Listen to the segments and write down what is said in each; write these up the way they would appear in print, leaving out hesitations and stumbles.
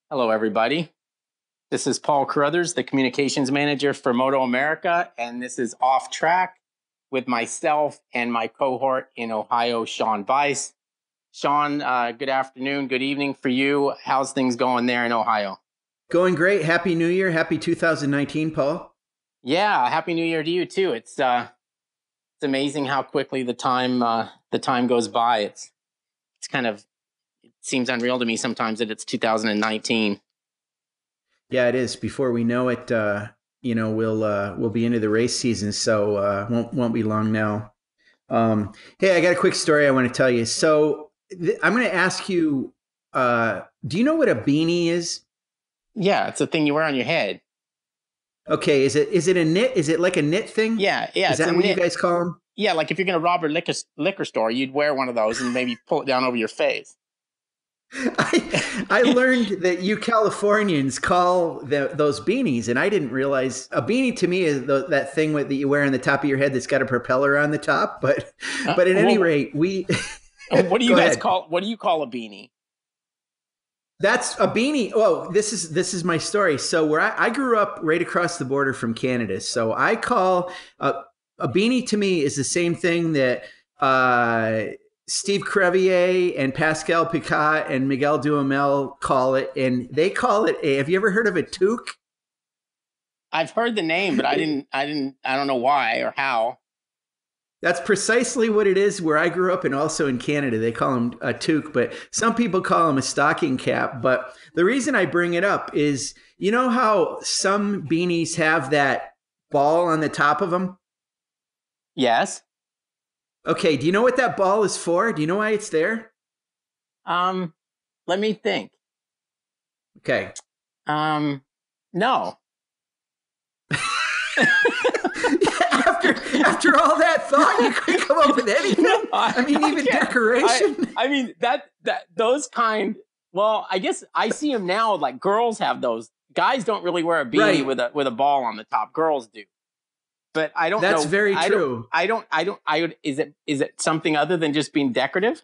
Hello, everybody. This is Paul Carruthers, the communications manager for MotoAmerica, and this is Off Track with myself and my cohort in Ohio, Sean Bice. Sean, good afternoon, good evening for you. How's things going there in Ohio? Going great. Happy New Year. Happy 2019, Paul. Yeah, Happy New Year to you too. It's amazing how quickly the time goes by. It's kind of, it seems unreal to me sometimes that it's 2019. Yeah, it is. Before we know it, we'll be into the race season, so won't be long now. Hey, I got a quick story I want to tell you. So I'm going to ask you, do you know what a beanie is? Yeah, it's a thing you wear on your head. Okay, is it a knit? Is it like a knit thing? Yeah. Is that what you guys call them? Yeah, like if you're going to rob a liquor store, you'd wear one of those and maybe pull it down over your face. I learned that you Californians call those beanies, and I didn't realize a beanie to me is that thing that you wear on the top of your head that's got a propeller on the top. But at any rate, we. What do you guys call? What do you call a beanie? That's a beanie. Oh, this is my story. So where I grew up right across the border from Canada. So I call a beanie to me is the same thing that Steve Crevier and Pascal Picat and Miguel Duhamel call it, and they call it have you ever heard of a toque? I've heard the name, but I don't know why or how. That's precisely what it is where I grew up, and also in Canada. They call them a toque, but some people call them a stocking cap. But the reason I bring it up is, you know how some beanies have that ball on the top of them? Yes. Okay, do you know what that ball is for? Do you know why it's there? Let me think. Okay. No. After all that thought, you couldn't come up with anything. Even decoration. Those kind. Well, I guess I see them now. Like girls have those. Guys don't really wear a beanie with a ball on the top. Girls do. But I don't know. That's very true. Is it something other than just being decorative?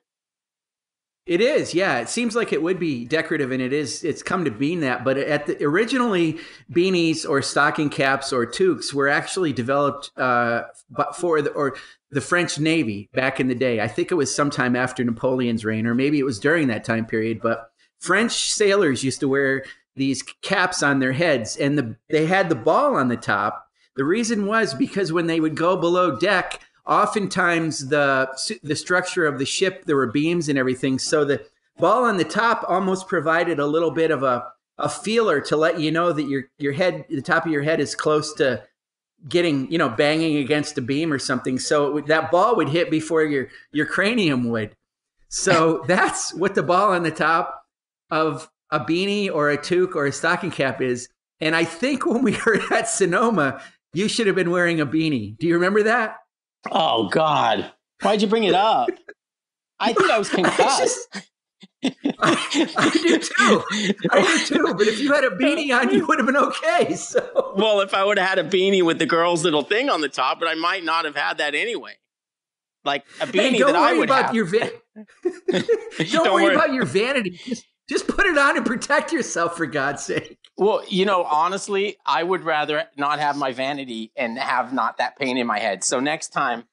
It is, yeah. It seems like it would be decorative, and it's come to being that. But originally, beanies or stocking caps or toques were actually developed for the French Navy back in the day. I think it was sometime after Napoleon's reign, or maybe it was during that time period. But French sailors used to wear these caps on their heads, and they had the ball on the top. The reason was because when they would go below deck, oftentimes the structure of the ship, there were beams and everything. So the ball on the top almost provided a little bit of a feeler to let you know that your head, the top of your head is close to getting, banging against a beam or something. So that ball would hit before your cranium would. So that's what the ball on the top of a beanie or a toque or a stocking cap is. And I think when we were at Sonoma, you should have been wearing a beanie. Do you remember that? Oh, God. Why'd you bring it up? I think I was concussed. I do too. But if you had a beanie on, you would have been okay. So. Well, if I would have had a beanie with the girl's little thing on the top, but I might not have had that anyway. Like a beanie that I would have. Don't worry about your vanity. Just put it on and protect yourself, for God's sake. Well, honestly, I would rather not have my vanity and have not that pain in my head. So next time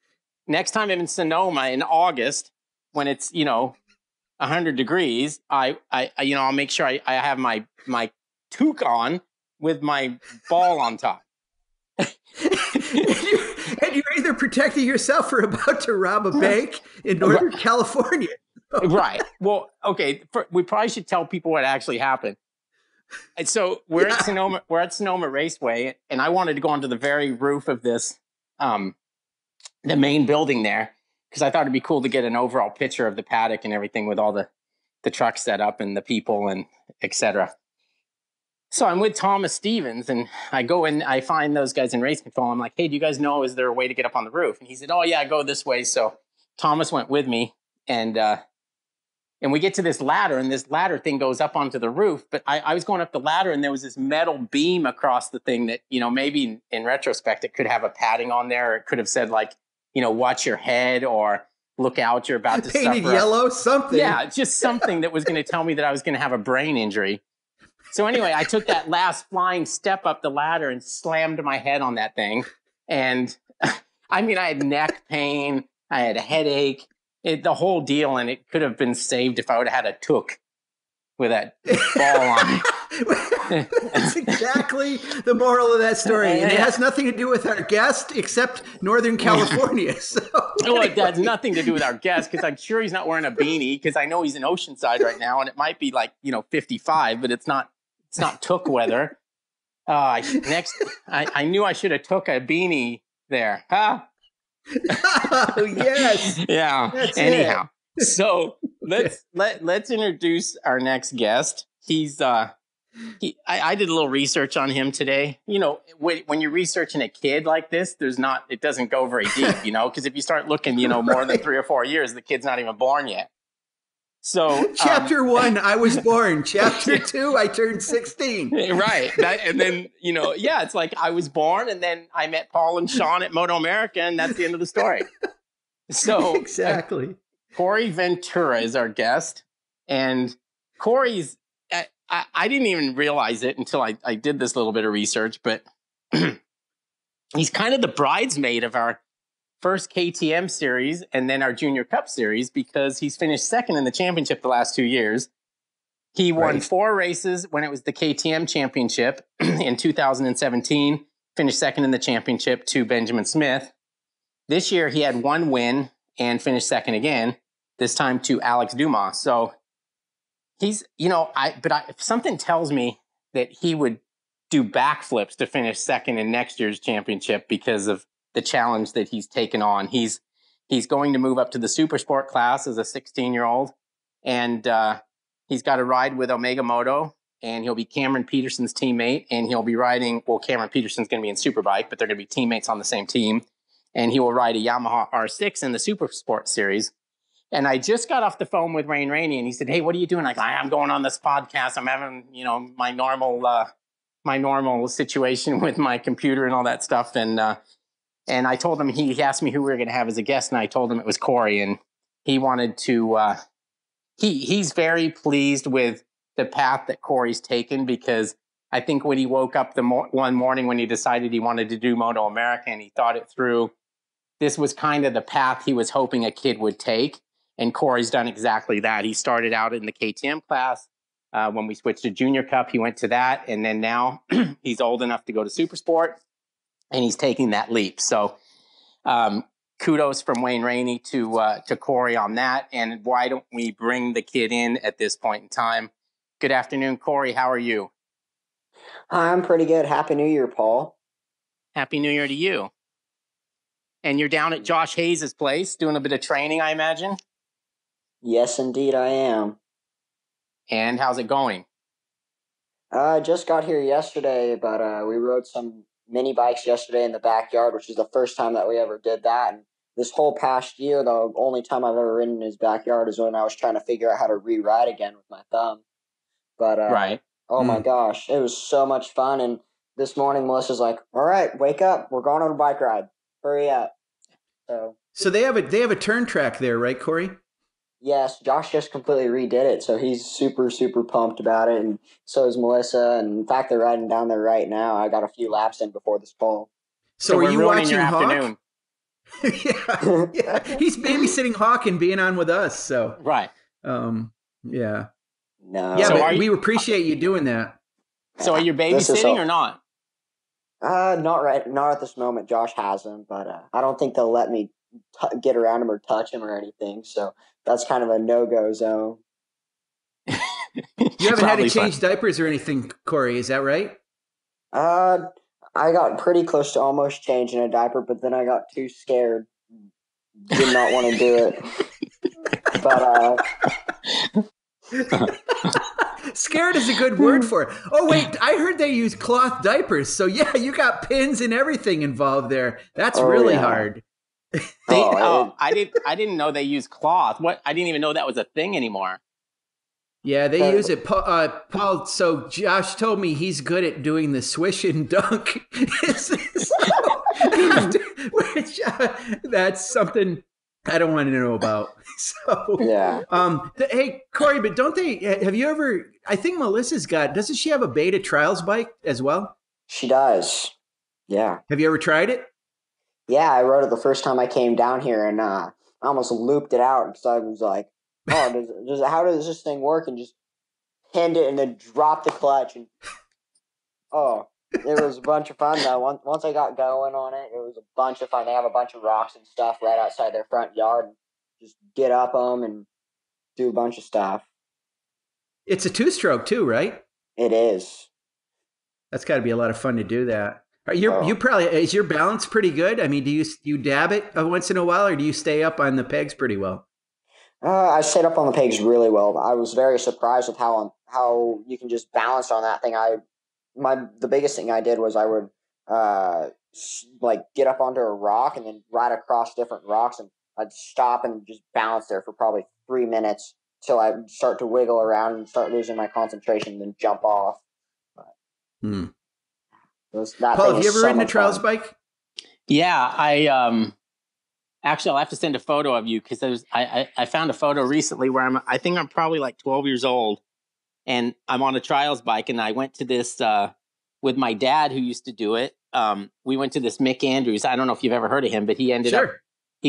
I'm in Sonoma in August, when it's 100 degrees, I'll make sure I have my toque on with my ball on top. And you're either protecting yourself or about to rob a bank in Northern California. Right. Well, okay. We probably should tell people what actually happened. And so we're at Sonoma Raceway, and I wanted to go onto the very roof of this, the main building there, because I thought it'd be cool to get an overall picture of the paddock and everything with all the trucks set up and the people and etc. So I'm with Thomas Stevens, and I go in, I find those guys in race control. I'm like, hey, do you guys know, is there a way to get up on the roof? And he said, oh yeah, go this way. So Thomas went with me, and we get to this ladder, and this ladder thing goes up onto the roof. But I was going up the ladder, and there was this metal beam across the thing that, maybe in retrospect, it could have a padding on there. Or it could have said like, watch your head, or look out, you're about to painted yellow, something. Yeah, it's just something that was going to tell me that I was going to have a brain injury. So anyway, I took that last flying step up the ladder and slammed my head on that thing. And I mean, I had neck pain. I had a headache, the whole deal. And it could have been saved if I would have had a toque with that ball on it. That's exactly the moral of that story. And it has nothing to do with our guest except Northern California. So well, it has nothing to do with our guest because I'm sure he's not wearing a beanie because I know he's in Oceanside right now and it might be like, 55, but it's not took weather. I knew I should have took a beanie there. Huh? Oh, yes. Yeah. That's anyhow. it. So let's introduce our next guest. He's I did a little research on him today. When you're researching a kid like this, it doesn't go very deep, because if you start looking, more than 3 or 4 years, the kid's not even born yet. So chapter 1, I was born. Chapter 2, I turned 16. Right. And then, it's like I was born and then I met Paul and Sean at MotoAmerica and that's the end of the story. So exactly. Cory Ventura is our guest. And Cory's, I didn't even realize it until I did this little bit of research, but he's kind of the bridesmaid of our first KTM series and then our Junior Cup series because he's finished second in the championship the last 2 years. He won 4 races when it was the KTM championship in 2017, finished second in the championship to Benjamin Smith. This year he had 1 win and finished second again, this time to Alex Dumas. So he's, something tells me that he would do backflips to finish second in next year's championship because of the challenge that he's taken on. He's going to move up to the Supersport class as a 16-year-old, and he's got to ride with Omega Moto, and he'll be Cameron Peterson's teammate, and he'll be riding, Cameron Peterson's going to be in Superbike, but they're going to be teammates on the same team, and he will ride a Yamaha R6 in the Supersport series. And I just got off the phone with Wayne Rainey, and he said, "Hey, what are you doing?" I'm going on this podcast. I'm having, my normal situation with my computer and all that stuff, and I told him, he asked me who we were going to have as a guest, and I told him it was Cory, and he wanted to, he's very pleased with the path that Cory's taken because I think when he woke up one morning when he decided he wanted to do MotoAmerica and he thought it through, this was kind of the path he was hoping a kid would take. And Cory's done exactly that. He started out in the KTM class. When we switched to Junior Cup, he went to that. And then now he's old enough to go to Supersport. And he's taking that leap. So kudos from Wayne Rainey to Cory on that. And why don't we bring the kid in at this point in time? Good afternoon, Cory. How are you? Hi, I'm pretty good. Happy New Year, Paul. Happy New Year to you. And you're down at Josh Hayes' place doing a bit of training, I imagine? Yes, indeed, I am. And how's it going? I just got here yesterday, but we rode some mini bikes yesterday in the backyard, which is the first time that we ever did that. And this whole past year, the only time I've ever ridden in his backyard is when I was trying to figure out how to re-ride again with my thumb. But, oh my gosh, it was so much fun. And this morning, Melissa's like, "All right, wake up. We're going on a bike ride. Hurry up." So they have a turn track there, right, Cory? Yes, Josh just completely redid it, so he's super, super pumped about it, and so is Melissa. And in fact, they're riding down there right now. I got a few laps in before this call. So are you watching your Hawk? Afternoon. yeah, he's babysitting Hawk and being on with us. So right, yeah, no, yeah, so but we appreciate you doing that. So are you babysitting or not? Not at this moment. Josh has him, but I don't think they'll let me get around him or touch him or anything. So that's kind of a no-go zone. You haven't had to change diapers or anything, Cory, is that right? I got pretty close to almost changing a diaper, but then I got too scared. Did not want to do it. But scared is a good word for it. Oh, wait, I heard they use cloth diapers. So, yeah, you got pins and everything involved there. That's really hard. I didn't know they use cloth. I didn't even know that was a thing anymore. Yeah, they use it. Paul, so Josh told me he's good at doing the swish and dunk. Which, that's something I don't want to know about. So, Yeah, hey, Cory, but don't they, have you ever, I think Melissa's doesn't she have a beta trials bike as well? she does. Yeah. Have you ever tried it? Yeah, I rode it the first time I came down here, and I almost looped it out because I was like, "Oh, how does this thing work?" And just pinned it and then dropped the clutch, and oh, it was a bunch of fun though. Once I got going on it, it was a bunch of fun. They have a bunch of rocks and stuff right outside their front yard, and just get up them and do a bunch of stuff. It's a two-stroke too, right? It is. That's got to be a lot of fun to do that. You probably, is your balance pretty good? I mean, do you dab it once in a while, or do you stay up on the pegs pretty well? I stayed up on the pegs really well. I was very surprised with how you can just balance on that thing. The biggest thing I did was I would like get up onto a rock and then ride across different rocks, and I'd stop and just balance there for probably 3 minutes till I start to wiggle around and start losing my concentration, and then jump off. Hmm. That Paul, thing have you is ever so ridden a much trials fun. bike? Yeah, actually I'll have to send a photo of you because I found a photo recently where I think I'm probably like 12 years old, and I'm on a trials bike, and I went to this with my dad who used to do it. We went to this Mick Andrews. I don't know if you've ever heard of him, but he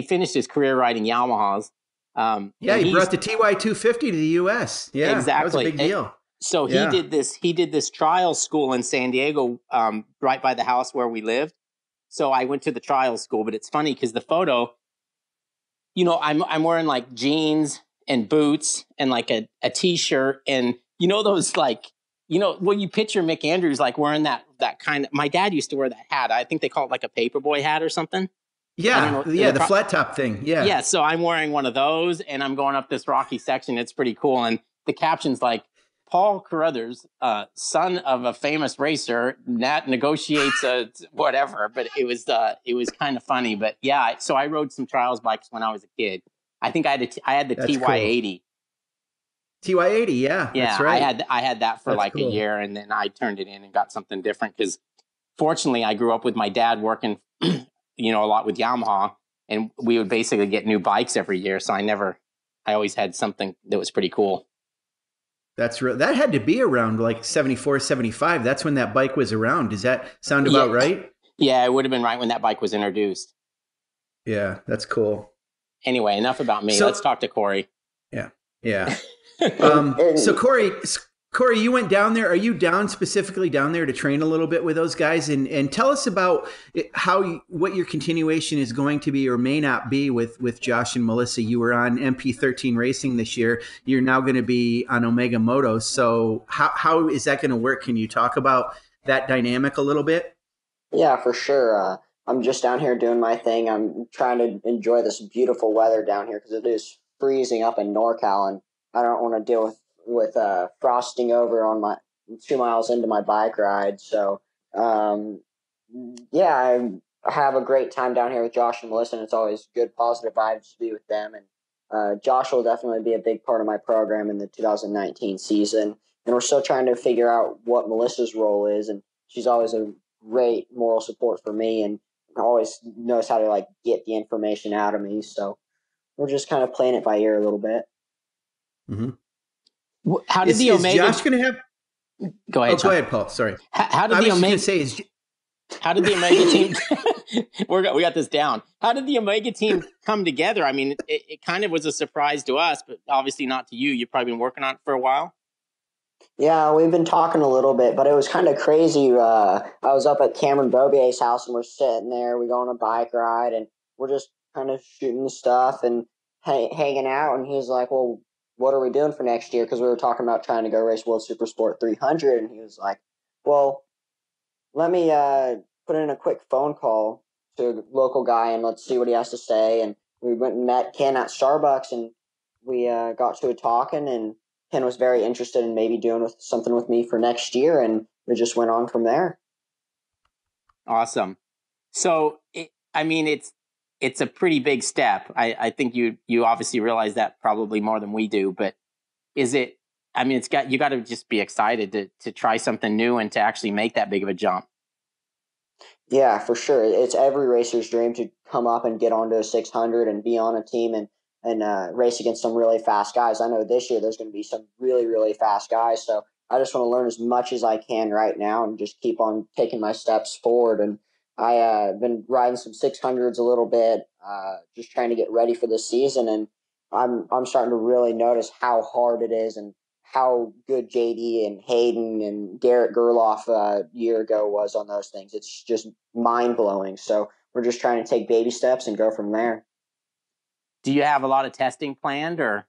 finished his career riding Yamahas. Yeah, he brought the TY 250 to the US. Yeah, exactly. That was a big deal. So he did this trials school in San Diego, right by the house where we lived. So I went to the trials school, but it's funny because the photo, I'm wearing like jeans and boots and like a t-shirt, and those you picture Mick Andrews like wearing that kind of, my dad used to wear that hat. I think they call it like a paperboy hat or something. Yeah, the flat top thing. Yeah. Yeah, so I'm wearing one of those, and I'm going up this rocky section. It's pretty cool, and the caption's like, Paul Carruthers, son of a famous racer, Nat negotiates whatever. But it was kind of funny. But yeah, so I rode some trials bikes when I was a kid. I think I had the That's TY80. Cool. TY80, yeah, that's right. I had that for That's a year, and then I turned it in and got something different because fortunately I grew up with my dad working, a lot with Yamaha, and we would basically get new bikes every year. So I always had something that was pretty cool. That's real. That had to be around like 74, 75. That's when that bike was around. Does that sound about right? Yeah, it would have been right when that bike was introduced. Yeah, that's cool. Anyway, enough about me. Let's talk to Cory. Yeah. So Cory, you went down there. Are you specifically down there to train a little bit with those guys? And tell us about what your continuation is going to be or may not be with Josh and Melissa. You were on MP13 Racing this year. You're now going to be on Omega Moto. So how is that going to work? Can you talk about that dynamic a little bit? Yeah, for sure. I'm just down here doing my thing. I'm trying to enjoy this beautiful weather down here because it is freezing up in NorCal, and I don't want to deal with frosting over on my 2 miles into my bike ride. So, yeah, I have a great time down here with Josh and Melissa, and it's always good, positive vibes to be with them. And Josh will definitely be a big part of my program in the 2019 season. And we're still trying to figure out what Melissa's role is, and she's always a great moral support for me and always knows how to get the information out of me. So we're just kind of playing it by ear a little bit. Mm-hmm. How did the Omega? Is Josh going to have? Go ahead. Go ahead, Paul. Sorry. How did the Omega? How did the Omega team? we got this down. How did the Omega team come together? I mean, it kind of was a surprise to us, but obviously not to you. You've probably been working on it for a while. Yeah, we've been talking a little bit, but it was kind of crazy. I was up at Cameron Bobier's house, and we're sitting there. We go on a bike ride, and we're just kind of shooting the stuff and hanging out. And he's like, well, what are we doing for next year? Because we were talking about trying to go race World Supersport 300. And he was like, well, let me put in a quick phone call to a local guy, and let's see what he has to say. And we went and met Ken at Starbucks, and we got to talking, and Ken was very interested in maybe doing something with me for next year, and we just went on from there. Awesome. So, it's a pretty big step. I think you obviously realize that probably more than we do, but is it? I mean, you got to just be excited to try something new and to actually make that big of a jump. Yeah, for sure. It's every racer's dream to come up and get onto a 600 and be on a team and race against some really fast guys. I know this year there's going to be some really, really fast guys. So I just want to learn as much as I can right now and just keep on taking my steps forward. And I been riding some 600s a little bit, just trying to get ready for this season. And I'm starting to really notice how hard it is and how good JD and Hayden and Garrett Gerloff a year ago was on those things. It's just mind blowing. So we're just trying to take baby steps and go from there. Do you have a lot of testing planned, or?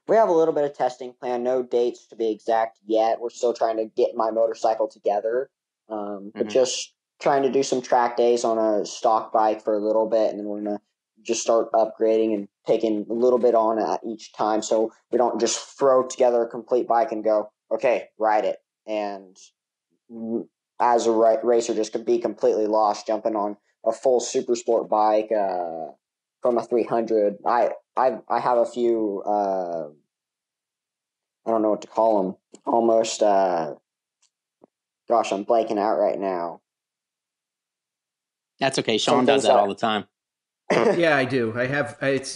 We have a little bit of testing planned, no dates to be exact yet. We're still trying to get my motorcycle together, but just trying to do some track days on a stock bike for a little bit, and then we're going to just start upgrading and taking a little bit on at each time so we don't just throw together a complete bike and go, okay, ride it. And as a racer, just could be completely lost jumping on a full super sport bike from a 300. I have a few, I don't know what to call them, almost, gosh, I'm blanking out right now. That's okay. Sean does that all the time. Yeah, I do. It's,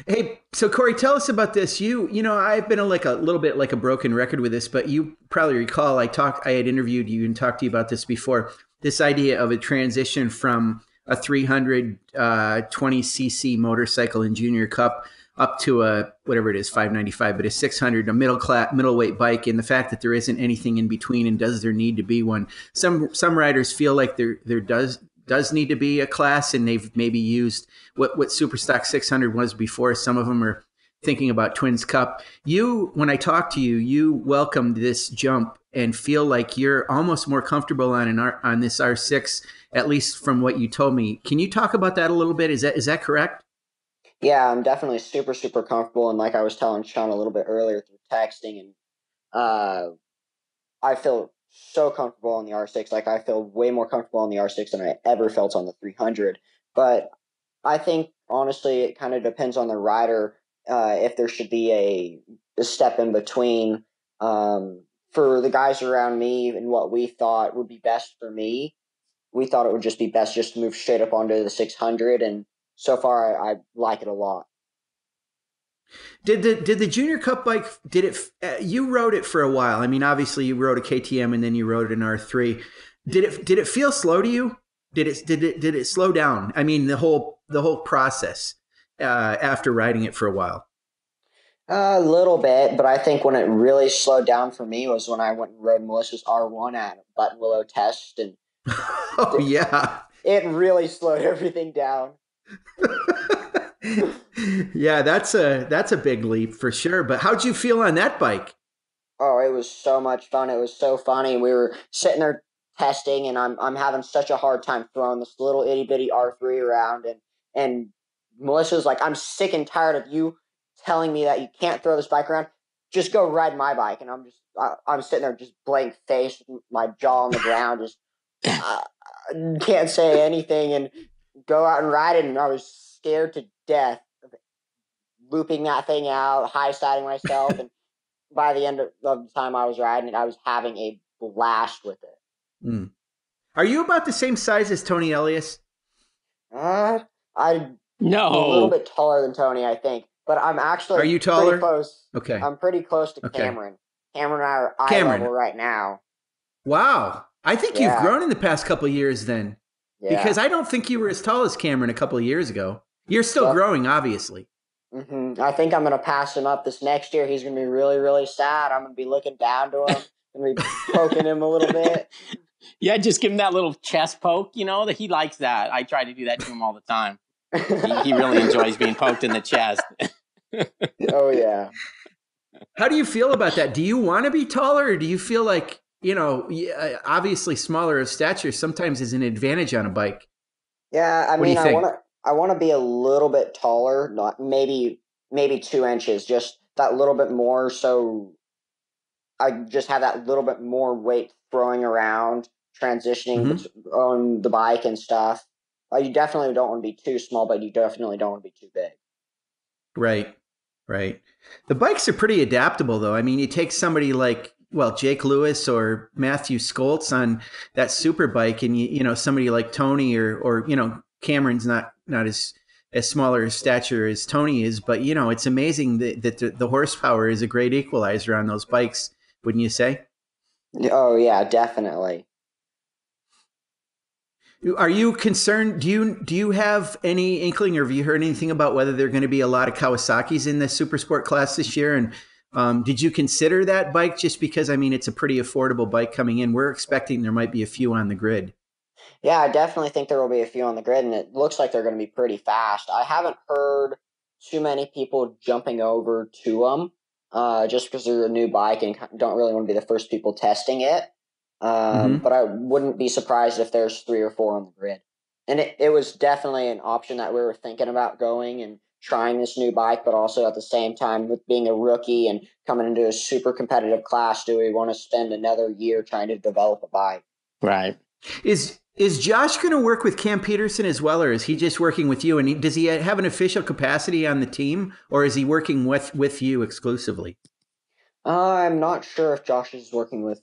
hey, so Cory, tell us about this. I've been a little bit like a broken record with this, but you probably recall I had interviewed you and talked to you about this before. This idea of a transition from a 320cc motorcycle in Junior Cup up to a, whatever it is, 595, but a 600, a middleweight bike, and the fact that there isn't anything in between, and does there need to be one? Some riders feel like there does need to be a class, and they've maybe used what Superstock 600 was before. Some of them are thinking about Twins Cup. When I talked to you, you welcomed this jump and feel like you're almost more comfortable on this R6, at least from what you told me. Can you talk about that a little bit? Is that correct? Yeah, I'm definitely super, super comfortable. And like I was telling Sean a little bit earlier through texting, and I feel so comfortable on the R6. Like, I feel way more comfortable on the R6 than I ever felt on the 300. But I think, honestly, it kind of depends on the rider if there should be a step in between. For the guys around me and what we thought would be best for me, we thought it would just be best just to move straight up onto the 600. And so far, I like it a lot. Did the Junior Cup bike, you rode it for a while. I mean, obviously you rode a KTM and then you rode an R3. Did it feel slow to you? Did it slow down? I mean, the whole process after riding it for a while. A little bit, but I think when it really slowed down for me was when I went and rode Melissa's R1 at Button Willow Test, and oh yeah, it really slowed everything down. Yeah, that's a big leap for sure. But how'd you feel on that bike? Oh, it was so much fun. It was so funny. We were sitting there testing, and I'm having such a hard time throwing this little itty bitty R3 around, and Melissa's like, I'm sick and tired of you telling me that you can't throw this bike around. Just go ride my bike. And I'm sitting there just blank faced, my jaw on the ground, just can't say anything, and go out and ride it. And I was scared to death of looping that thing out, high siding myself, and by the end of the time I was riding it, I was having a blast with it. Mm. Are you about the same size as Tony Elias? I'm a No. little bit taller than Tony, I think, but I'm actually. Are you taller? Pretty close. Okay. I'm pretty close to Cameron. Cameron and I are eye level right now. Wow. I think you've grown in the past couple of years then. Yeah. Because I don't think you were as tall as Cameron a couple of years ago. You're still growing, obviously. Mm-hmm. I think I'm going to pass him up this next year. He's going to be really, really sad. I'm going to be looking down to him. I'm going to be poking him a little bit. Yeah, just give him that little chest poke, that he likes that. I try to do that to him all the time. He really enjoys being poked in the chest. Oh, yeah. How do you feel about that? Do you want to be taller, or do you feel like, obviously smaller of stature sometimes is an advantage on a bike? Yeah, I mean, I want to be a little bit taller, not maybe 2 inches, just that little bit more, so I just have that little bit more weight throwing around, transitioning on the bike and stuff. You definitely don't want to be too small, but you definitely don't want to be too big. Right. The bikes are pretty adaptable, though. I mean, you take somebody like Jake Lewis or Matthew Skoltz on that super bike, and somebody like Tony or Cameron's not as smaller a stature as Tony is, but it's amazing that the horsepower is a great equalizer on those bikes, wouldn't you say? Oh yeah, definitely. Are you concerned? Do you have any inkling, or have you heard anything about whether there are going to be a lot of Kawasaki's in the super sport class this year? And did you consider that bike just because, it's a pretty affordable bike coming in? We're expecting there might be a few on the grid. Yeah, I definitely think there will be a few on the grid, and it looks like they're going to be pretty fast. I haven't heard too many people jumping over to them just because they're a new bike and don't really want to be the first people testing it. But I wouldn't be surprised if there's 3 or 4 on the grid. And it was definitely an option that we were thinking about going and trying this new bike, but also at the same time, with being a rookie and coming into a super competitive class, do we want to spend another year trying to develop a bike? Right. Is Josh going to work with Cam Peterson as well, or is he just working with you? And does he have an official capacity on the team, or is he working with you exclusively? I'm not sure if Josh is working with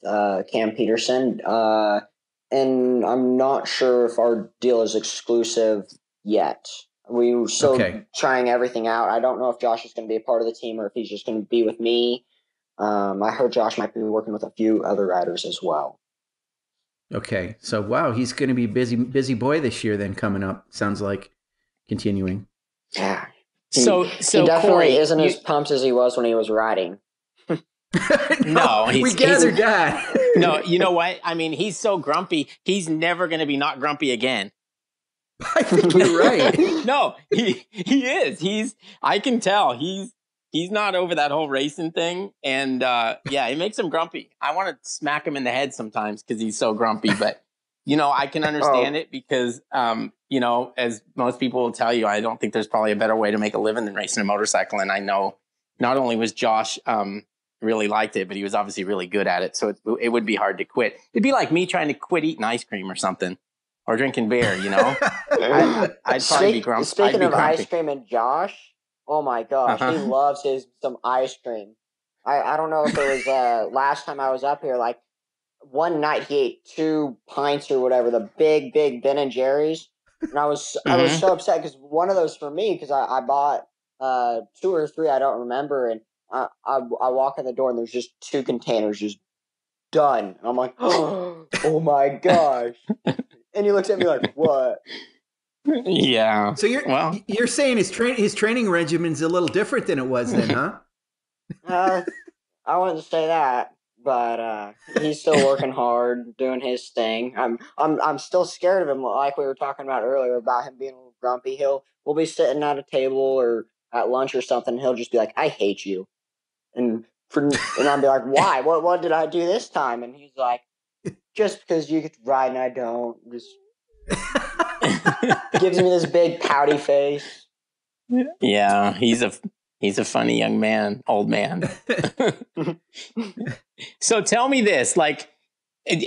Cam Peterson, and I'm not sure if our deal is exclusive yet. We're still trying everything out. I don't know if Josh is going to be a part of the team or if he's just going to be with me. I heard Josh might be working with a few other riders as well. Okay, so wow, he's going to be busy boy this year. Then coming up, sounds like continuing. Yeah. So he definitely Cory, isn't as pumped as he was when he was riding. No, we gathered that. No, you know what? He's so grumpy. He's never going to be not grumpy again. I think you're right. No, he is. I can tell he's not over that whole racing thing. And yeah, it makes him grumpy. I want to smack him in the head sometimes because he's so grumpy. But, I can understand it because, as most people will tell you, I don't think there's probably a better way to make a living than racing a motorcycle. And I know not only was Josh really liked it, but he was obviously really good at it. So it would be hard to quit. It'd be like me trying to quit eating ice cream or something. Or drinking beer, I'd probably be grumpy. Speaking of ice cream and Josh, oh my gosh, he loves some ice cream. I don't know if it was last time I was up here, like one night he ate 2 pints or whatever, the big Ben & Jerry's. And I was so upset because one of those for me, because I bought 2 or 3, I don't remember. And I walk in the door and there's just 2 containers just done. And I'm like, oh my gosh. And he looks at me like, what? Yeah. So you're saying his training regimen's a little different than it was then, huh? I wouldn't say that, but he's still working hard, doing his thing. I'm still scared of him, like we were talking about earlier about him being a little grumpy. We'll be sitting at a table or at lunch or something. And he'll just be like, "I hate you," and I'll be like, "Why? What did I do this time?" And he's like, just because you get to ride and I don't. Just gives me this big pouty face. Yeah, he's a funny young man, old man. So tell me this,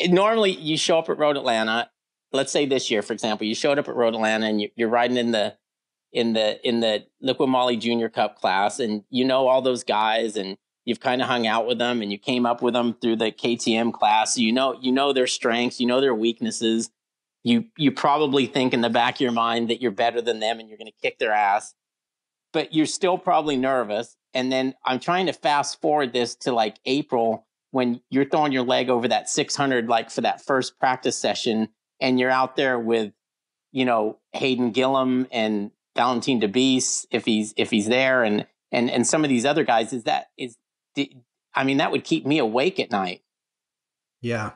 normally you show up at Road Atlanta. Let's say this year, for example, you showed up at Road Atlanta and you're riding in the Liqui Moly Junior Cup class, and all those guys and you've kind of hung out with them and you came up with them through the KTM class. So you know their strengths, their weaknesses. You probably think in the back of your mind that you're better than them and you're going to kick their ass, but you're still probably nervous. And then I'm trying to fast forward this to April when you're throwing your leg over that 600, for that first practice session. And you're out there with, Hayden Gillum and Valentin de Bice, if he's there. And some of these other guys, that would keep me awake at night. Yeah,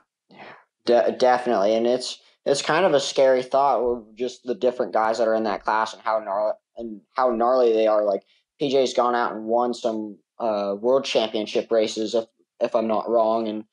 definitely. And it's kind of a scary thought of just the different guys that are in that class and how gnarly they are. Like PJ's gone out and won some world championship races, if I'm not wrong. And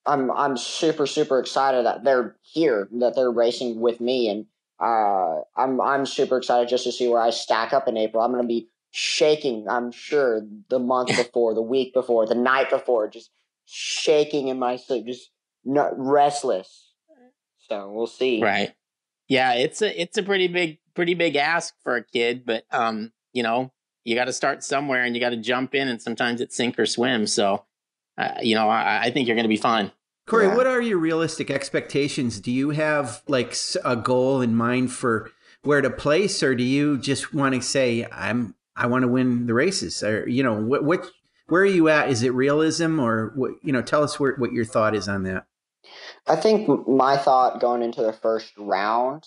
I'm super, super excited that they're here, that they're racing with me. And I'm super excited just to see where I stack up in April. I'm going to be shaking, I'm sure, the month before, the week before, the night before, just shaking in my sleep, just restless. So we'll see. Right. Yeah, it's a pretty big ask for a kid, but you got to start somewhere and you got to jump in, and sometimes it's sink or swim. So I think you're going to be fine. Cory, what are your realistic expectations? Do you have like a goal in mind for where to place, or do you just want to say I want to win the races, or where are you at? Is it realism, or what? Tell us what your thought is on that. I think my thought going into the first round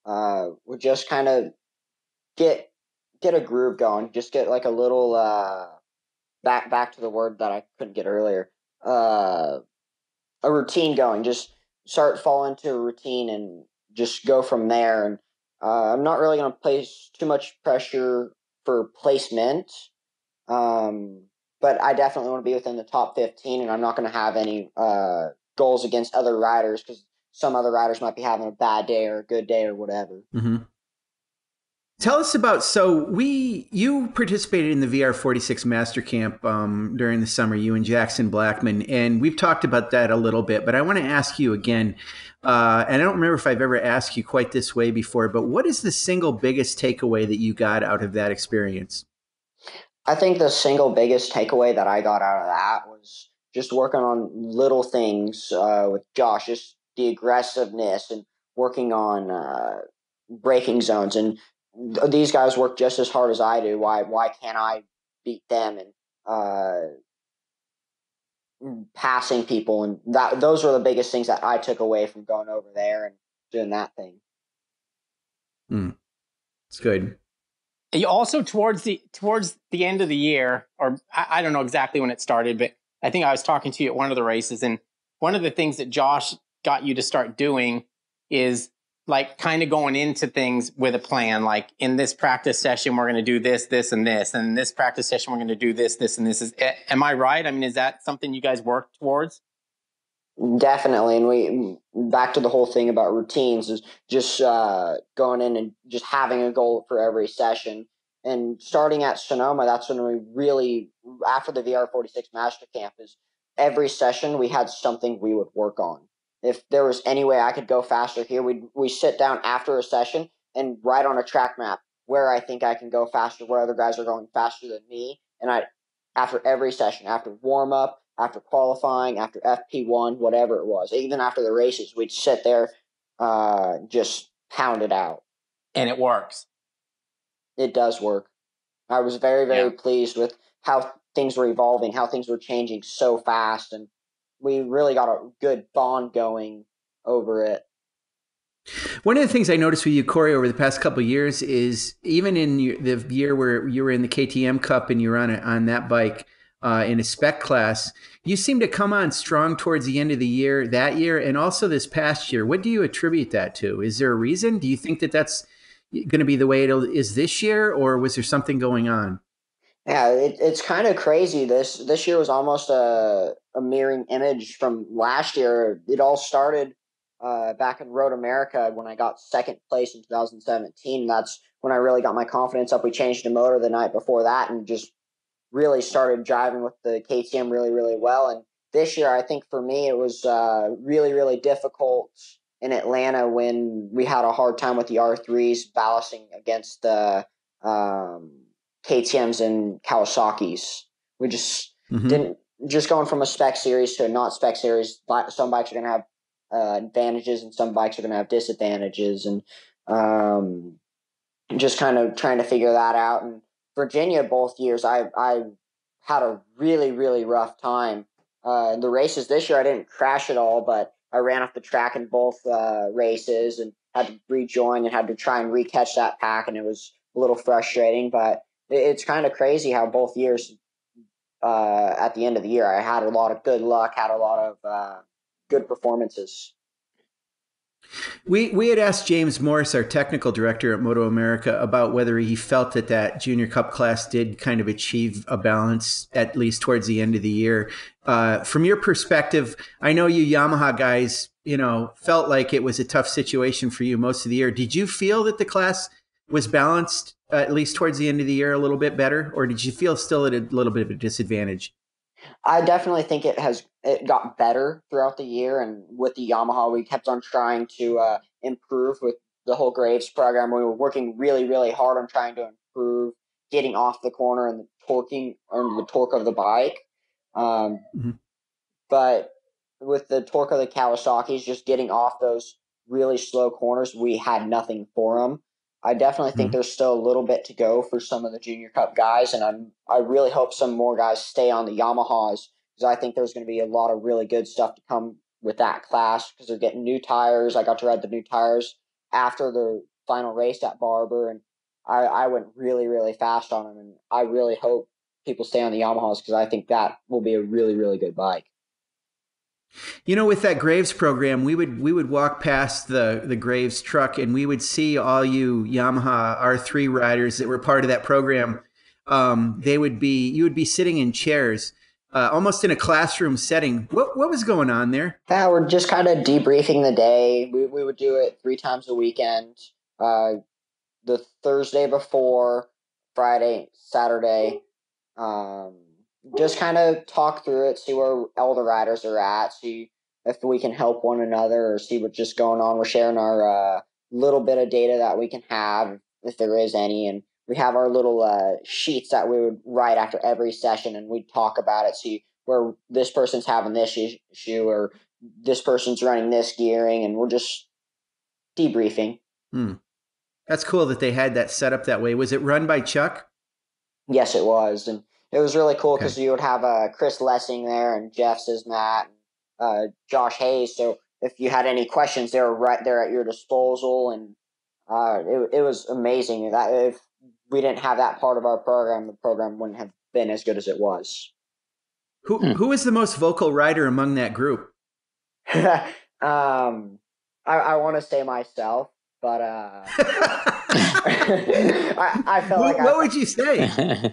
would just kind of get a groove going, just get like a little back to the word that I couldn't get earlier. A routine going, just start fall into a routine and just go from there. And I'm not really going to place too much pressure for placement, but I definitely want to be within the top 15, and I'm not going to have any goals against other riders because some other riders might be having a bad day or a good day or whatever. Mm-hmm. Tell us about, you participated in the VR46 Master Camp during the summer, you and Jackson Blackman, and we've talked about that a little bit, but I want to ask you again, and I don't remember if I've ever asked you quite this way before, but what is the single biggest takeaway that you got out of that experience? I think the single biggest takeaway that I got out of that was just working on little things with Josh, just the aggressiveness and working on braking zones. And these guys work just as hard as I do. Why can't I beat them? And passing people, and those were the biggest things that I took away from going over there and doing that thing. It's good. You also towards the end of the year, or I don't know exactly when it started, but I think I was talking to you at one of the races, and one of the things that Josh got you to start doing is like kind of going into things with a plan. Like in this practice session, we're going to do this, this, and this. And in this practice session, we're going to do this, this, and this. Am I right? I mean, is that something you guys work towards? Definitely. And we, back to the whole thing about routines, is just going in and just having a goal for every session. And starting at Sonoma, that's when we really, after the VR46 Master Camp, is every session we had something we would work on. If there was any way I could go faster here, we sit down after a session and write on a track map where I think I can go faster, where other guys are going faster than me. And after every session, after warm up, after qualifying, after FP1, whatever it was, even after the races, we'd sit there, just pound it out. And it works. It does work. I was very, very pleased with how things were evolving, how things were changing so fast, and we really got a good bond going over it. One of the things I noticed with you, Cory, over the past couple of years is even in the year where you were in the KTM Cup and you were on that bike in a spec class, you seem to come on strong towards the end of the year, that year, and also this past year. What do you attribute that to? Is there a reason? Do you think that that's going to be the way it is this year, or was there something going on? Yeah, it's kind of crazy. This year was almost a mirroring image from last year. It all started back in MotoAmerica when I got second place in 2017. That's when I really got my confidence up. We changed the motor the night before that and just really started driving with the KTM really, really well. And this year, I think for me, it was really, really difficult in Atlanta when we had a hard time with the R3s ballasting against the KTMs and Kawasaki's. We just didn't, just going from a spec series to a not spec series. Some bikes are going to have advantages and some bikes are going to have disadvantages, and just kind of trying to figure that out. And Virginia, both years, I had a really, really rough time. In the races this year, I didn't crash at all, but I ran off the track in both races and had to rejoin and had to try and recatch that pack, and it was a little frustrating. But it's kind of crazy how both years, at the end of the year, I had a lot of good luck, had a lot of good performances. We had asked James Morris, our technical director at MotoAmerica, about whether he felt that Junior Cup class did kind of achieve a balance, at least towards the end of the year. From your perspective, I know you Yamaha guys, felt like it was a tough situation for you most of the year. Did you feel that the class was balanced, at least towards the end of the year, a little bit better? Or did you feel still at a little bit of a disadvantage? I definitely think it got better throughout the year, and with the Yamaha, we kept on trying to improve with the whole Graves program. We were working really, really hard on trying to improve getting off the corner and the torque of the bike. but with the torque of the Kawasaki's just getting off those really slow corners, we had nothing for them. I definitely think there's still a little bit to go for some of the Junior Cup guys, and I really hope some more guys stay on the Yamahas, because I think there's going to be a lot of really good stuff to come with that class, because they're getting new tires. I got to ride the new tires after the final race at Barber, and I went really, really fast on them, and I really hope people stay on the Yamahas, because I think that will be a really, really good bike. You know, with that Graves program, we would walk past the Graves truck, and we would see all you Yamaha R3 riders that were part of that program. You would be sitting in chairs, almost in a classroom setting. What was going on there? Yeah, we're just kind of debriefing the day. We would do it 3 times a weekend. The Thursday before, Friday, Saturday. Just kind of talk through it, see where all the riders are at, see if we can help one another, or see what's just going on. We're sharing our little bit of data that we can have, if there is any, and we have our little sheets that we would write after every session, and we'd talk about it, see where this person's having this issue, or this person's running this gearing, and we're just debriefing. That's cool that they had that set up that way. Was it run by Chuck? Yes, it was, and it was really cool because you would have Chris Lessing there, and Jeff Sismat, and Josh Hayes. So if you had any questions, they were right there at your disposal, and it was amazing. That if we didn't have that part of our program, the program wouldn't have been as good as it was. Who was the most vocal rider among that group? I want to say myself, but I felt like what would you say?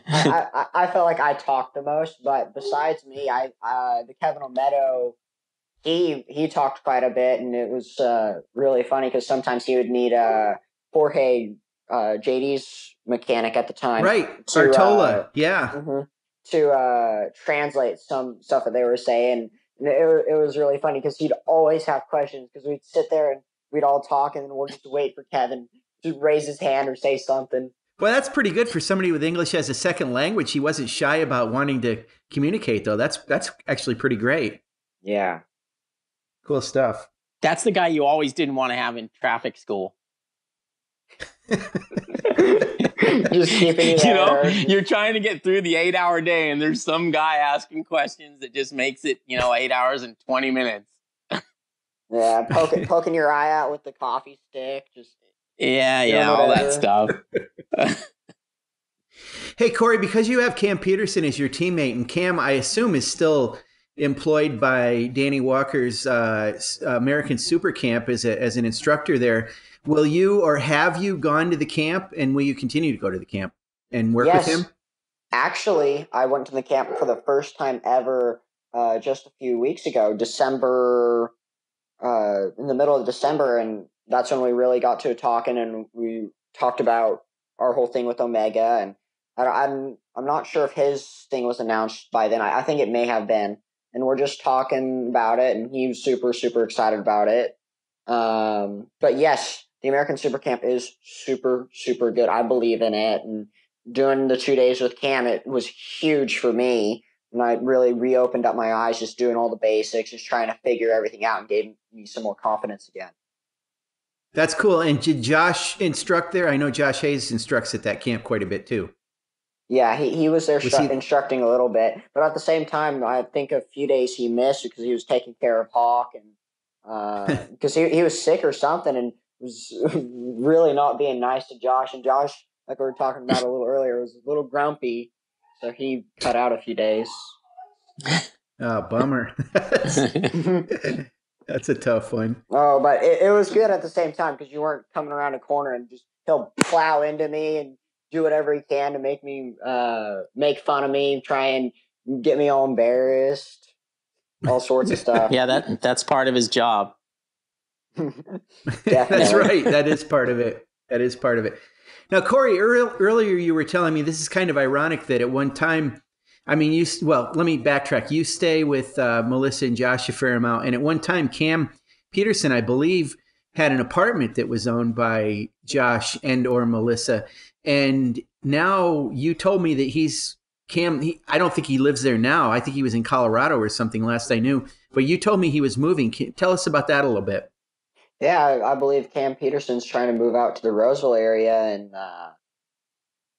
I felt like I talked the most, but besides me, the Kevin Omedo, he talked quite a bit, and it was really funny because sometimes he would need Jorge, JD's mechanic at the time, right? Artola, to translate some stuff that they were saying. And it was really funny because he'd always have questions, because we'd sit there and we'd all talk, and then we'll just wait for Kevin to raise his hand or say something. Well, that's pretty good for somebody with English as a second language. He wasn't shy about wanting to communicate, though. That's actually pretty great. Yeah. Cool stuff. That's the guy you always didn't want to have in traffic school. Just keeping you there. You're trying to get through the 8-hour day, and there's some guy asking questions that just makes it, 8 hours and 20 minutes. Yeah, poking your eye out with the coffee stick. Just all that stuff. Hey, Cory, because you have Cam Peterson as your teammate, and Cam, I assume, is still employed by Danny Walker's American Super Camp as an instructor there. Will you, or have you gone to the camp, and will you continue to go to the camp and work with him? Actually, I went to the camp for the first time ever just a few weeks ago, December. In the middle of December, and that's when we really got to talking, and we talked about our whole thing with Omega, and I'm not sure if his thing was announced by then. I think it may have been, and we're just talking about it, and he was super, super excited about it. But yes, the American Super Camp is super, super good. I believe in it, and doing the 2 days with Cam, it was huge for me. And I really reopened up my eyes, just doing all the basics, just trying to figure everything out, and gave me some more confidence again. That's cool. And did Josh instruct there? I know Josh Hayes instructs at that camp quite a bit too. Yeah, he was there instructing a little bit. But at the same time, I think a few days he missed because he was taking care of Hawk, and because he was sick or something, and was really not being nice to Josh. And Josh, like we were talking about a little earlier, was a little grumpy. So he cut out a few days. Oh, bummer. That's a tough one. Oh, but it was good at the same time, because you weren't coming around a corner and just he'll plow into me and do whatever he can to make me make fun of me, try and get me all embarrassed, all sorts of stuff. Yeah, that's part of his job. That's right. That is part of it. Now, Cory, earlier you were telling me, this is kind of ironic, that at one time, let me backtrack. You stay with Melissa and Josh a fair amount, and at one time, Cam Peterson, I believe, had an apartment that was owned by Josh and or Melissa, and now you told me that he's Cam, I don't think he lives there now. I think he was in Colorado or something last I knew. But you told me he was moving. Tell us about that a little bit. Yeah, I believe Cam Peterson's trying to move out to the Roseville area, and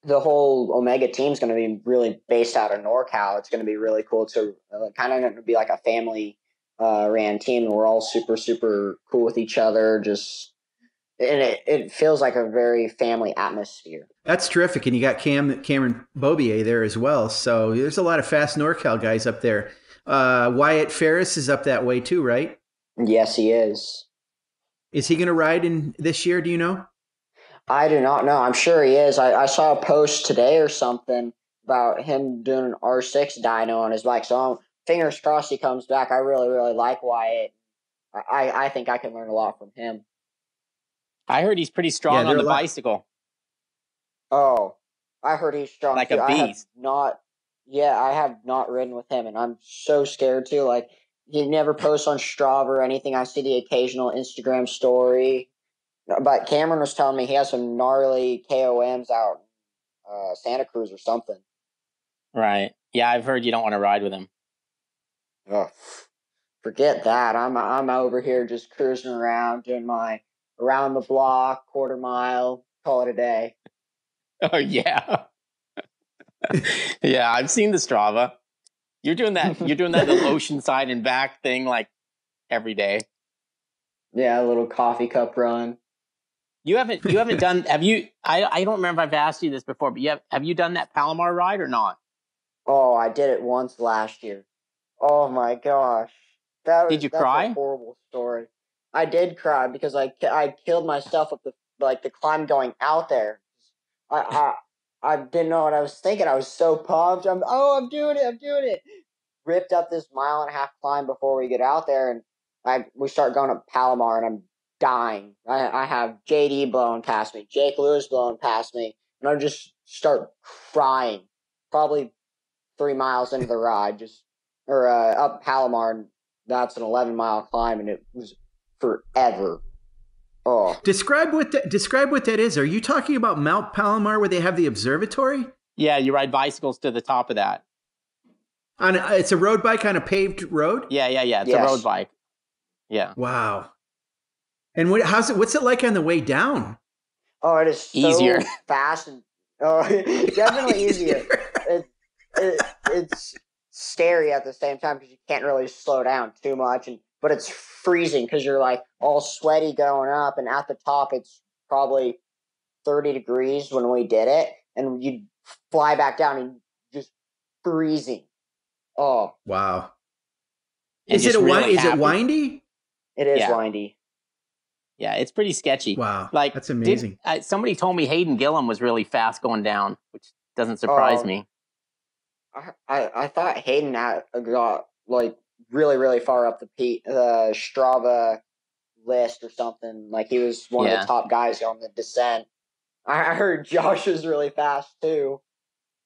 the whole Omega team is going to be really based out of NorCal. It's going to be really cool. It's kind of going to be like a family ran team, and we're all super, super cool with each other. And it feels like a very family atmosphere. That's terrific. And you got Cameron Bobier there as well. So there's a lot of fast NorCal guys up there. Wyatt Ferris is up that way too, right? Yes, he is. Is he going to ride in this year? Do you know? I do not know. I'm sure he is. I saw a post today or something about him doing an R6 dyno on his bike. So fingers crossed he comes back. I really, really like Wyatt. I think I can learn a lot from him. I heard he's pretty strong on the bicycle. Oh, I heard he's strong like too. a beast. I have not ridden with him, and I'm so scared too. Like, he never posts on Strava or anything. I see the occasional Instagram story. But Cameron was telling me he has some gnarly KOMs out in Santa Cruz or something. Right. Yeah, I've heard you don't want to ride with him. Oh, forget that. I'm over here just cruising around, doing my around the block, quarter mile, call it a day. Oh, yeah. Yeah, I've seen the Strava. You're doing that the Oceanside and back thing like every day. Yeah, a little coffee cup run. You haven't done, have you, I don't remember if I've asked you this before, but have you done that Palomar ride or not? Oh, I did it once last year. Oh my gosh. Did you cry? A horrible story. I did cry because I killed myself with the climb going out there. I didn't know what I was thinking. I was so pumped. I'm doing it. Ripped up this 1.5-mile climb before we get out there, and we start going up Palomar, and I'm dying. I have JD blowing past me, Jake Lewis blowing past me, and I just start crying. Probably 3 miles into the ride, up Palomar, and that's an 11-mile climb, and it was forever. Oh, describe what that is. Are you talking about Mount Palomar where they have the observatory? Yeah, you ride bicycles to the top of that. It's a road bike on a paved road? Yeah. It's a road bike. Yeah. Wow. And what's it like on the way down? Oh, it is so easier. Fast and definitely easier. It's scary at the same time because you can't really slow down too much, but it's freezing because you're like all sweaty going up, and at the top it's probably 30 degrees when we did it, and you fly back down and just freezing. Oh wow! Is it windy? It is windy. Yeah, it's pretty sketchy. Wow, like that's amazing. Somebody told me Hayden Gillum was really fast going down, which doesn't surprise me. I thought Hayden got like really, really far up the Strava list or something. Like he was one of the top guys on the descent. I heard Josh was really fast too.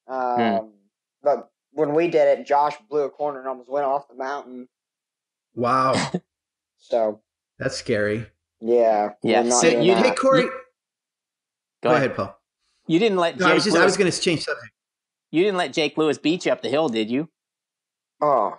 But when we did it, Josh blew a corner and almost went off the mountain. Wow. So that's scary. Yeah. Hey, Cory. Go ahead, Paul. You didn't let Jake Lewis, I was going to change subject. You didn't let Jake Lewis beat you up the hill, did you? Oh,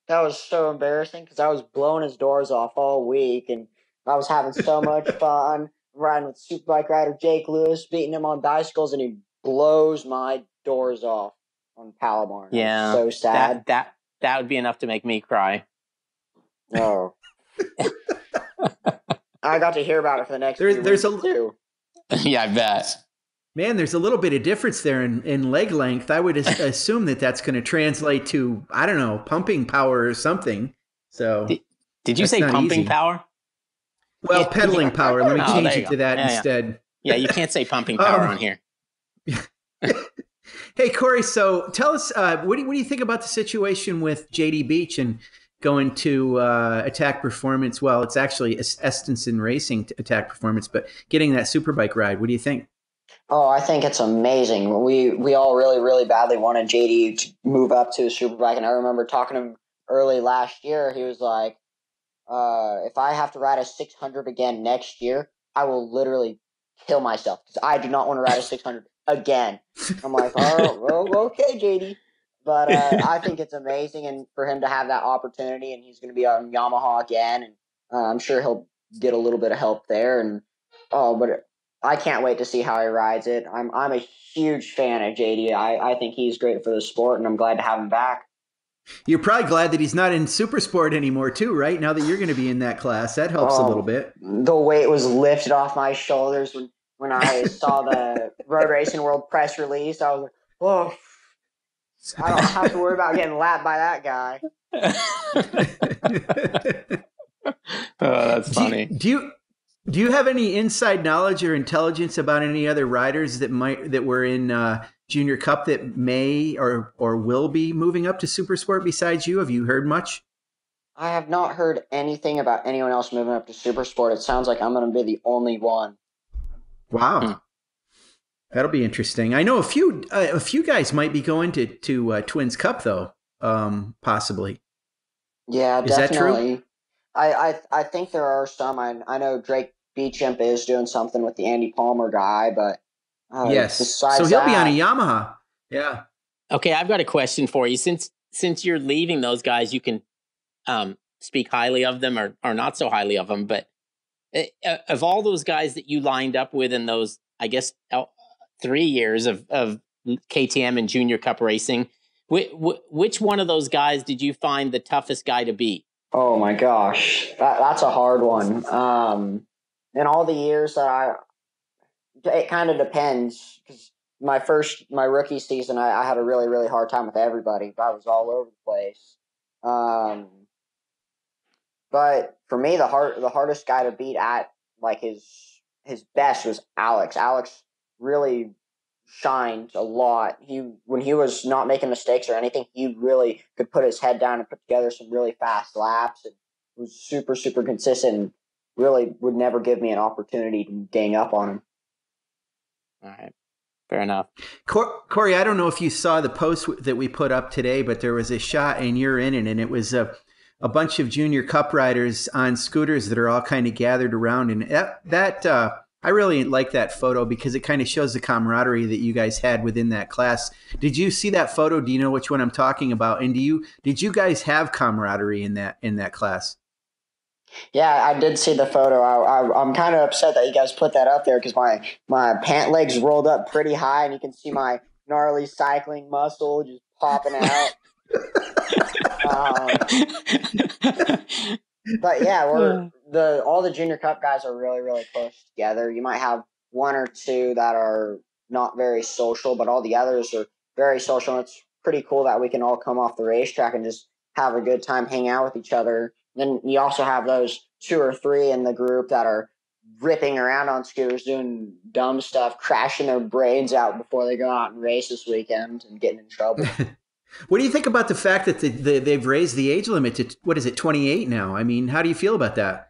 that was so embarrassing because I was blowing his doors off all week, and I was having so much fun riding with Superbike rider Jake Lewis, beating him on bicycles, and he blows my doors off on Palomar. Yeah, so sad. That would be enough to make me cry. Oh, I got to hear about it for the next. There's too. Yeah, I bet. Man, there's a little bit of difference there in leg length. I would assume that's going to translate to, I don't know, pumping power or something. So, did you say pumping easy. Power? Well, pedaling power. Let me change it to that instead. Yeah, you can't say pumping power on here. Hey, Cory, so tell us, what do you think about the situation with JD Beach and going to Attack Performance? Well, it's actually Estenson Racing Attack Performance, but getting that Superbike ride. What do you think? Oh, I think it's amazing. We all really, really badly wanted JD to move up to a Superbike, and I remember talking to him early last year. He was like, if I have to ride a 600 again next year, I will literally kill myself because I do not want to ride a 600 again. I'm like, oh, well, okay, JD. But I think it's amazing, and for him to have that opportunity, and he's going to be on Yamaha again, and I'm sure he'll get a little bit of help there. And but I can't wait to see how he rides it. I'm a huge fan of JD. I think he's great for the sport, and I'm glad to have him back. You're probably glad that he's not in Supersport anymore, too, right? Now that you're going to be in that class, that helps a little bit. The weight was lifted off my shoulders when I saw the Road Racing World press release. I was like, whoa. I don't have to worry about getting lapped by that guy. Oh, that's funny. Do you have any inside knowledge or intelligence about any other riders that were in Junior Cup that may or will be moving up to Supersport besides you? Have you heard much? I have not heard anything about anyone else moving up to Supersport. It sounds like I'm going to be the only one. Wow. That'll be interesting. I know a few guys might be going to Twins Cup though, possibly. Yeah, is definitely. That true? I think there are some. I know Drake Beechimp is doing something with the Andy Palmer guy, but yes. Besides so he'll be on a Yamaha. Yeah. Okay, I've got a question for you. Since you're leaving those guys, you can speak highly of them or not so highly of them. But of all those guys that you lined up with in those, I guess, 3 years of KTM and Junior Cup racing, which one of those guys did you find the toughest guy to beat? Oh my gosh, that's a hard one. In all the years that it kind of depends, because my rookie season, I had a really, really hard time with everybody. I was all over the place. But for me, the hardest guy to beat at like his best was Alex. Alex really shined a lot. When he was not making mistakes or anything, he really could put his head down and put together some really fast laps, and was super, super consistent, and really would never give me an opportunity to gang up on him. All right. Fair enough. Cory, I don't know if you saw the post that we put up today, but there was a shot and you're in it, and it was a bunch of Junior Cup riders on scooters that are all kind of gathered around. And that I really like that photo because it kind of shows the camaraderie that you guys had within that class. Did you see that photo? Do you know which one I'm talking about? And did you guys have camaraderie in that class? Yeah, I did see the photo. I'm kind of upset that you guys put that up there because my pant legs rolled up pretty high, and you can see my gnarly cycling muscle just popping out. But yeah, all the Junior Cup guys are really, really close together. You might have one or two that are not very social, but all the others are very social. And it's pretty cool that we can all come off the racetrack and just have a good time, hang out with each other. Then you also have those 2 or 3 in the group that are ripping around on scooters, doing dumb stuff, crashing their brains out before they go out and race this weekend and getting in trouble. What do you think about the fact that they've raised the age limit to, what is it, 28 now? I mean, how do you feel about that?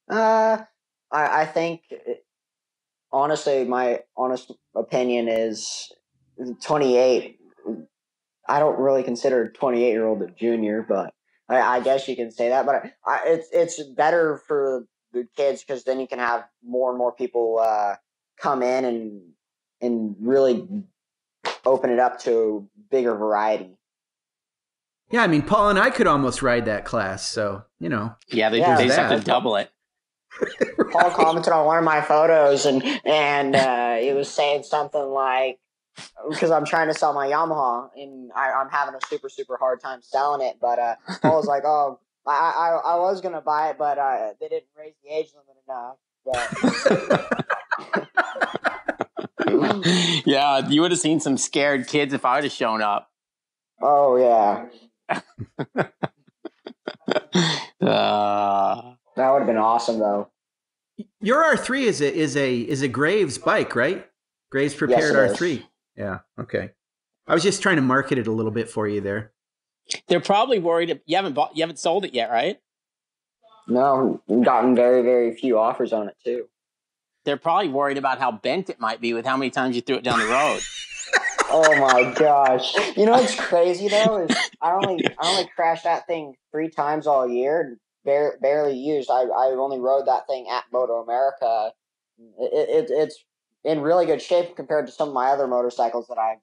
I think, honestly, my honest opinion is 28. I don't really consider a 28-year-old a junior, but I guess you can say that. But it's better for the kids because then you can have more and more people come in and really open it up to bigger variety. Yeah, I mean, Paul and I could almost ride that class, so, you know. Yeah, they just have to double it. Paul commented on one of my photos, and it was saying something like, because I'm trying to sell my Yamaha, and I'm having a super, super hard time selling it, but Paul was like, oh, I was going to buy it, but they didn't raise the age limit enough. But... Yeah, you would have seen some scared kids if I would have shown up. Oh, yeah. That would have been awesome, though. Your R3 is a Graves bike, right? Graves prepared R3. Is. Yeah. Okay. I was just trying to market it a little bit for you there. They're probably worried. You haven't sold it yet, right? No, we've gotten very, very few offers on it too. They're probably worried about how bent it might be with how many times you threw it down the road. Oh my gosh! You know what's crazy though is I only crashed that thing 3 times all year. Barely used. I only rode that thing at MotoAmerica. It's in really good shape compared to some of my other motorcycles that I've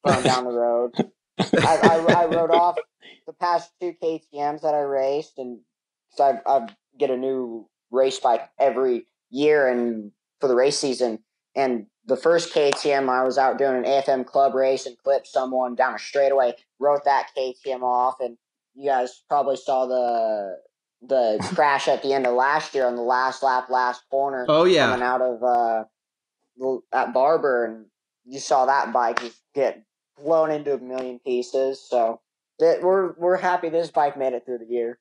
thrown down the road. I rode off the past 2 KTMs that I raced, and so I get a new race bike every year and for the race season. And the first KTM, I was out doing an AFM club race and clipped someone down a straightaway, wrote that KTM off, and you guys probably saw the crash at the end of last year on the last lap, last corner. Oh yeah, coming out of at Barber, and you saw that bike just get blown into a million pieces. So we're happy this bike made it through the year.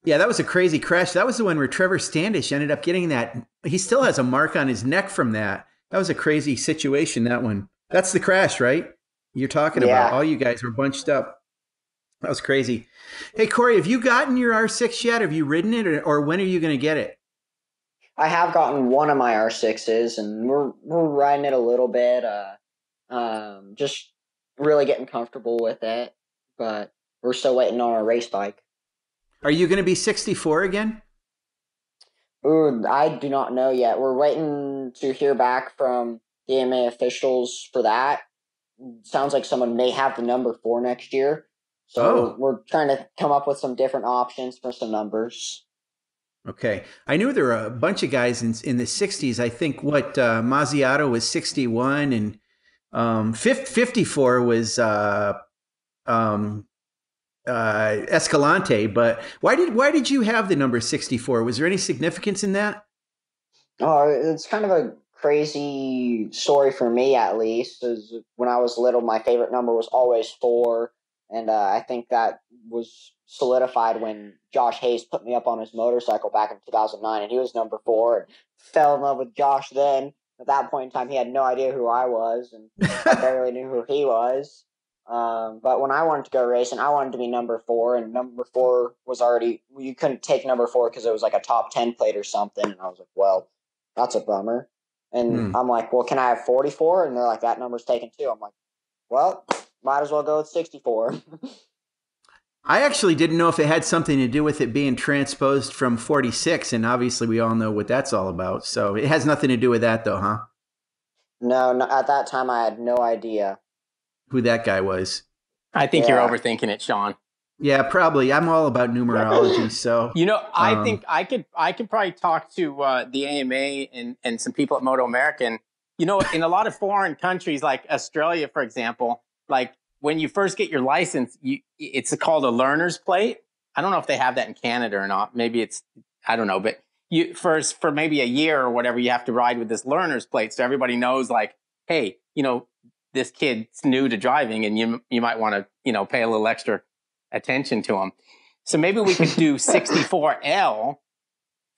Yeah, that was a crazy crash. That was the one where Trevor Standish ended up getting that. He still has a mark on his neck from that. That was a crazy situation, that one. That's the crash, right? You're talking about. All you guys were bunched up. That was crazy. Hey, Cory, have you gotten your R6 yet? Have you ridden it, or when are you going to get it? I have gotten one of my R6s, and we're riding it a little bit. Just really getting comfortable with it, but we're still waiting on our race bike. Are you going to be 64 again? Ooh, I do not know yet. We're waiting to hear back from the AMA officials for that. Sounds like someone may have the number 4 next year. So we're trying to come up with some different options for some numbers. Okay. I knew there were a bunch of guys in the 60s. I think Mazziato was 61 and 54 was Escalante. But why did you have the number 64? Was there any significance in that? Oh, it's kind of a crazy story for me, at least. Is when I was little, my favorite number was always 4. And I think that was solidified when Josh Hayes put me up on his motorcycle back in 2009, and he was number 4. And fell in love with Josh then. At that point in time, he had no idea who I was, and I barely knew who he was. But when I wanted to go racing, I wanted to be number 4, and number 4 was already, you couldn't take number 4 because it was like a top 10 plate or something. And I was like, well, that's a bummer. And I'm like, well, can I have 44? And they're like, that number's taken too. I'm like, well, might as well go with 64. I actually didn't know if it had something to do with it being transposed from 46, and obviously we all know what that's all about. So it has nothing to do with that, though, huh? No, at that time I had no idea who that guy was. I think you're overthinking it, Sean. Yeah, probably. I'm all about numerology, so I think I could probably talk to the AMA and some people at MotoAmerica. And in a lot of foreign countries like Australia, for example, like when you first get your license, it's called a learner's plate. I don't know if they have that in Canada or not. Maybe I don't know, but for maybe a year or whatever, you have to ride with this learner's plate, so everybody knows, like, hey, this kid's new to driving, and you might want to pay a little extra attention to him. So maybe we could do 64L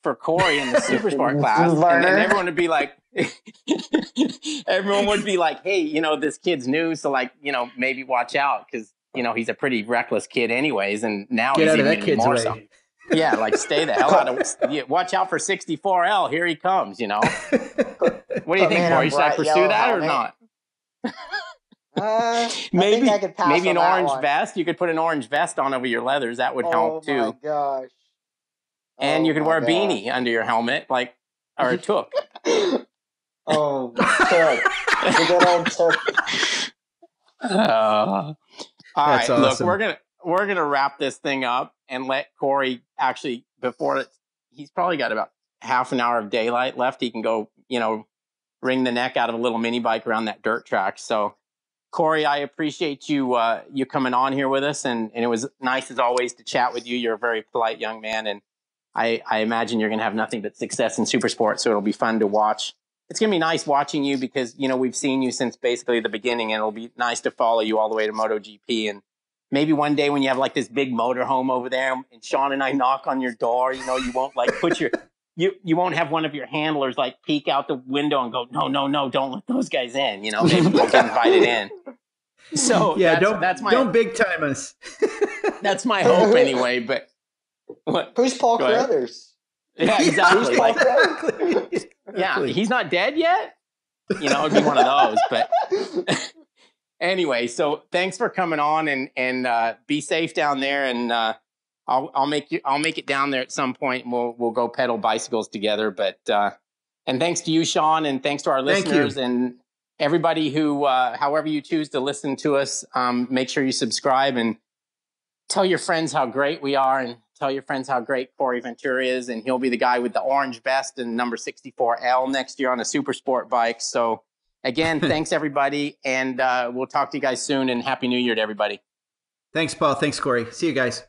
for Cory in the Supersport class, and everyone would be like, hey, this kid's new, so maybe watch out, because he's a pretty reckless kid anyways, and now get he's out of even that kid's more way. so. Yeah, stay the hell out of. Watch out for 64L. Here he comes. What do you think, Cory? Should I pursue that or not? Maybe I could pass maybe an on that orange one. vest. You could put an orange vest on over your leathers. That would help too. Oh my gosh! And you could wear a beanie under your helmet, or a toque. Oh, toque. The good old toque. All right, awesome. Look, we're gonna wrap this thing up and let Cory actually, he's probably got about half an hour of daylight left. He can go, wring the neck out of a little mini bike around that dirt track. So, Cory, I appreciate you coming on here with us, and it was nice as always to chat with you. You're a very polite young man, and I imagine you're going to have nothing but success in Supersport, so it'll be fun to watch. It's going to be nice watching you because, we've seen you since basically the beginning, and it'll be nice to follow you all the way to MotoGP. And maybe one day when you have this big motorhome over there and Sean and I knock on your door, you won't put your... You won't have one of your handlers peek out the window and go, no, don't let those guys in. Maybe we'll get invited in. So yeah, don't big time us. That's my hope anyway. But what? Who's Paul Carruthers? Yeah, exactly. Yeah, he's not dead yet. It'd be one of those. But anyway, so thanks for coming on and be safe down there, and I'll make it down there at some point, and we'll go pedal bicycles together. But And thanks to you, Sean, and thanks to our listeners and everybody who, however you choose to listen to us, make sure you subscribe and tell your friends how great we are, and tell your friends how great Cory Ventura is, and he'll be the guy with the orange vest and number 64L next year on a Supersport bike. So again, thanks everybody, and we'll talk to you guys soon, and Happy New Year to everybody. Thanks, Paul. Thanks, Cory. See you guys.